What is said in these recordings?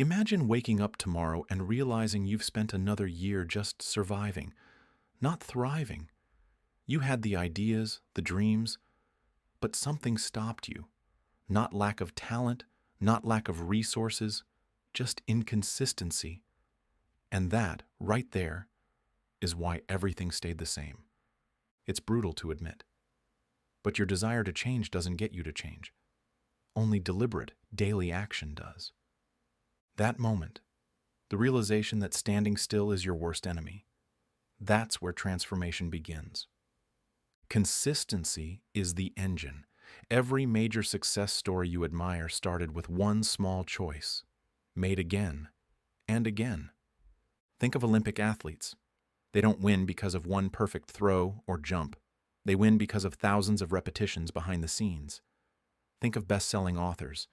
Imagine waking up tomorrow and realizing you've spent another year just surviving, not thriving. You had the ideas, the dreams, but something stopped you. Not lack of talent, not lack of resources, just inconsistency. And that, right there, is why everything stayed the same. It's brutal to admit. But your desire to change doesn't get you to change. Only deliberate, daily action does. That moment, the realization that standing still is your worst enemy, that's where transformation begins. Consistency is the engine. Every major success story you admire started with one small choice, made again and again. Think of Olympic athletes. They don't win because of one perfect throw or jump. They win because of thousands of repetitions behind the scenes. Think of best-selling authors.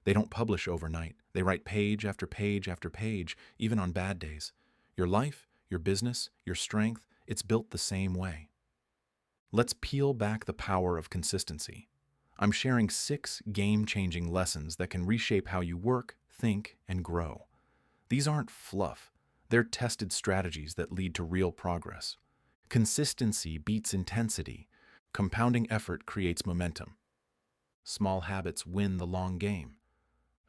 They don't publish overnight. They write page after page after page, even on bad days. Your life, your business, your strength, it's built the same way. Let's peel back the power of consistency. I'm sharing 6 game-changing lessons that can reshape how you work, think, and grow. These aren't fluff. They're tested strategies that lead to real progress. Consistency beats intensity. Compounding effort creates momentum. Small habits win the long game.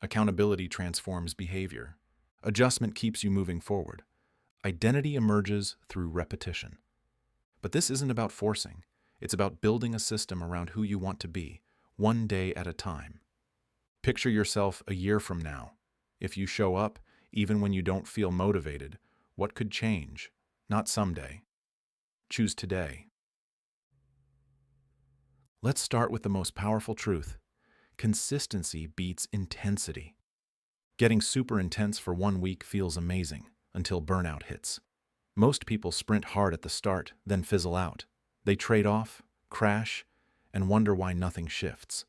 Accountability transforms behavior. Adjustment keeps you moving forward. Identity emerges through repetition. But this isn't about forcing. It's about building a system around who you want to be, one day at a time. Picture yourself a year from now. If you show up, even when you don't feel motivated, what could change? Not someday. Choose today. Let's start with the most powerful truth. Consistency beats intensity. Getting super intense for 1 week feels amazing until burnout hits. Most people sprint hard at the start, then fizzle out. They trade off, crash, and wonder why nothing shifts.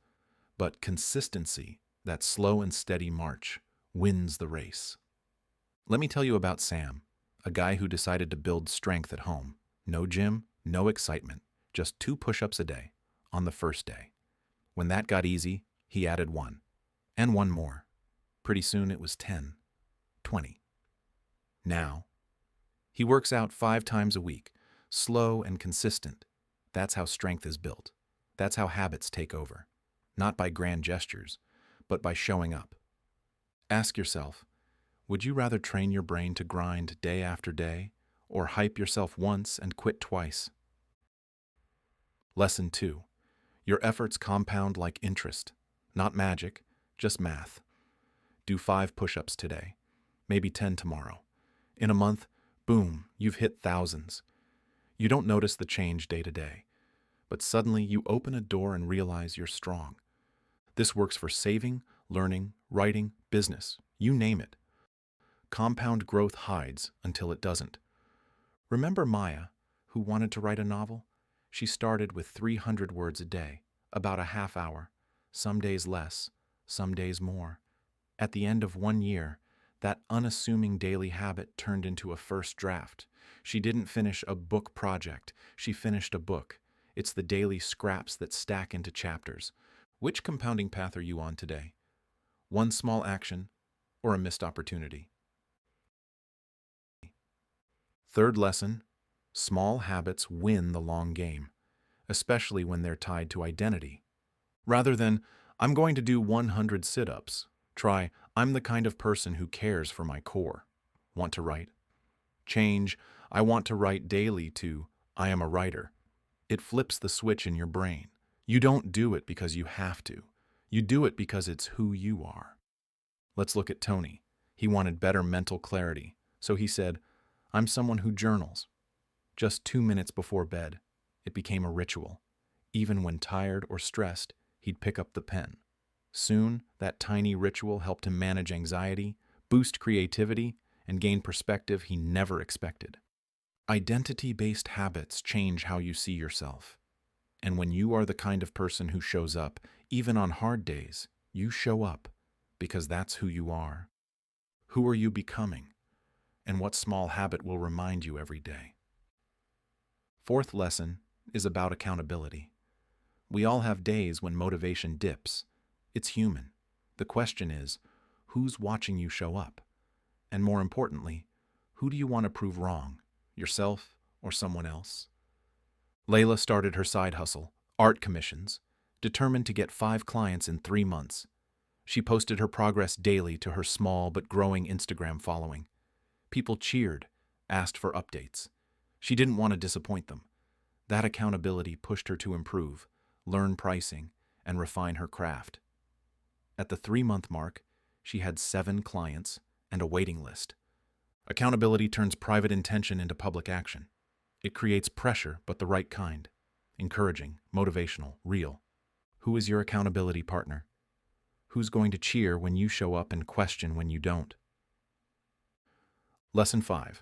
But consistency, that slow and steady march, wins the race. Let me tell you about Sam, a guy who decided to build strength at home. No gym, no excitement, just 2 push-ups a day, on the first day. When that got easy, he added 1, and 1 more. Pretty soon it was 10, 20. Now, he works out 5 times a week, slow and consistent. That's how strength is built. That's how habits take over. Not by grand gestures, but by showing up. Ask yourself, would you rather train your brain to grind day after day, or hype yourself once and quit twice? Lesson 2. Your efforts compound like interest. Not magic, just math. Do 5 push-ups today, maybe 10 tomorrow. In a month, boom, you've hit thousands. You don't notice the change day to day, but suddenly you open a door and realize you're strong. This works for saving, learning, writing, business, you name it. Compound growth hides until it doesn't. Remember Maya, who wanted to write a novel? She started with 300 words a day, about a half hour, some days less, some days more. At the end of 1 year, that unassuming daily habit turned into a first draft. She didn't finish a book project, she finished a book. It's the daily scraps that stack into chapters. Which compounding path are you on today? One small action or a missed opportunity? Third lesson, small habits win the long game, especially when they're tied to identity. Rather than, I'm going to do 100 sit-ups, try, I'm the kind of person who cares for my core. Want to write? Change, I want to write daily to, I am a writer. It flips the switch in your brain. You don't do it because you have to. You do it because it's who you are. Let's look at Tony. He wanted better mental clarity, so he said, I'm someone who journals. Just 2 minutes before bed, it became a ritual. Even when tired or stressed, he'd pick up the pen. Soon, that tiny ritual helped him manage anxiety, boost creativity, and gain perspective he never expected. Identity-based habits change how you see yourself. And when you are the kind of person who shows up, even on hard days, you show up because that's who you are. Who are you becoming? And what small habit will remind you every day? Fourth lesson is about accountability. We all have days when motivation dips. It's human. The question is, Who's watching you show up? And more importantly, who do you want to prove wrong? Yourself or someone else? Layla started her side hustle, art commissions, determined to get 5 clients in 3 months. She posted her progress daily to her small but growing Instagram following. People cheered, asked for updates. She didn't want to disappoint them. That accountability pushed her to improve, learn pricing, and refine her craft. At the 3-month mark, she had 7 clients and a waiting list. Accountability turns private intention into public action. It creates pressure, but the right kind. Encouraging, motivational, real. Who is your accountability partner? Who's going to cheer when you show up and question when you don't? Lesson 5.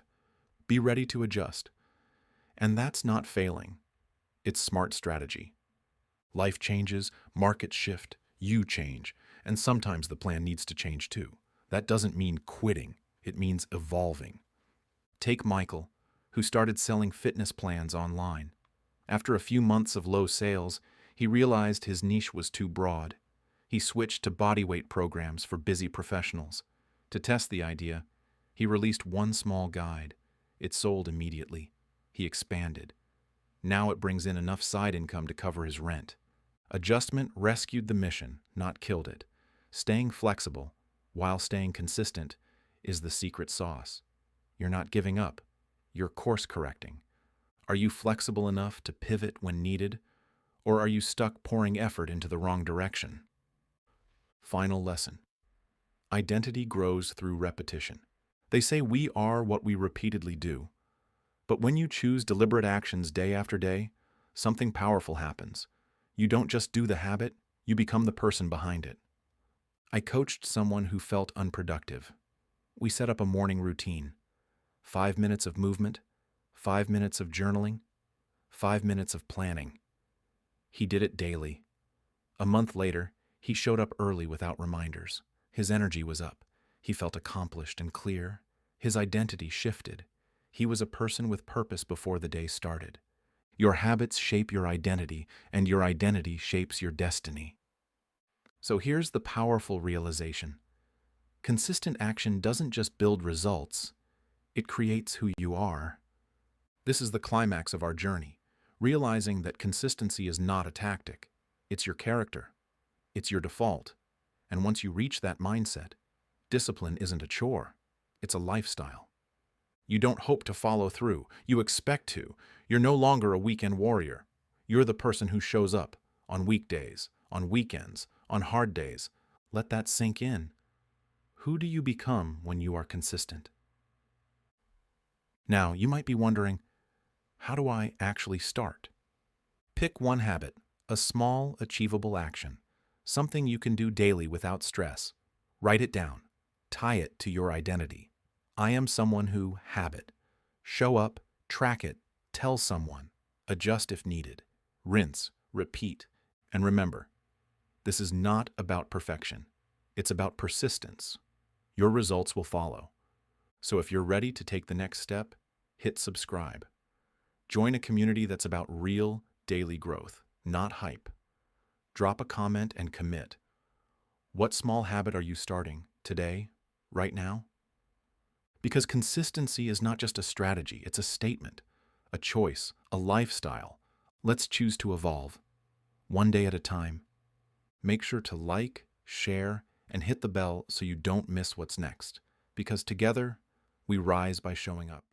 Be ready to adjust. And that's not failing. It's smart strategy. Life changes, markets shift, you change, and sometimes the plan needs to change too. That doesn't mean quitting. It means evolving. Take Michael, who started selling fitness plans online. After a few months of low sales, he realized his niche was too broad. He switched to bodyweight programs for busy professionals. To test the idea, he released one small guide. It sold immediately. He expanded. Now it brings in enough side income to cover his rent. Adjustment rescued the mission, not killed it. Staying flexible, while staying consistent, is the secret sauce. You're not giving up. You're course correcting. Are you flexible enough to pivot when needed, or are you stuck pouring effort into the wrong direction? Final lesson. Identity grows through repetition. They say we are what we repeatedly do. But when you choose deliberate actions day after day, something powerful happens. You don't just do the habit, you become the person behind it. I coached someone who felt unproductive. We set up a morning routine. 5 minutes of movement, 5 minutes of journaling, 5 minutes of planning. He did it daily. A month later, he showed up early without reminders. His energy was up. He felt accomplished and clear. His identity shifted. He was a person with purpose before the day started. Your habits shape your identity, and your identity shapes your destiny. So here's the powerful realization. Consistent action doesn't just build results, it creates who you are. This is the climax of our journey, realizing that consistency is not a tactic. It's your character. It's your default. And once you reach that mindset, discipline isn't a chore. It's a lifestyle. You don't hope to follow through. You expect to. You're no longer a weekend warrior. You're the person who shows up on weekdays, on weekends, on hard days. Let that sink in. Who do you become when you are consistent? Now, you might be wondering, how do I actually start? Pick one habit, a small, achievable action, something you can do daily without stress. Write it down. Tie it to your identity. I am someone who habit. Show up, track it, tell someone, adjust if needed, rinse, repeat, and remember, this is not about perfection. It's about persistence. Your results will follow. So if you're ready to take the next step, hit subscribe. Join a community that's about real daily growth, not hype. Drop a comment and commit. What small habit are you starting today, right now? Because consistency is not just a strategy, it's a statement, a choice, a lifestyle. Let's choose to evolve, one day at a time. Make sure to like, share, and hit the bell so you don't miss what's next. Because together, we rise by showing up.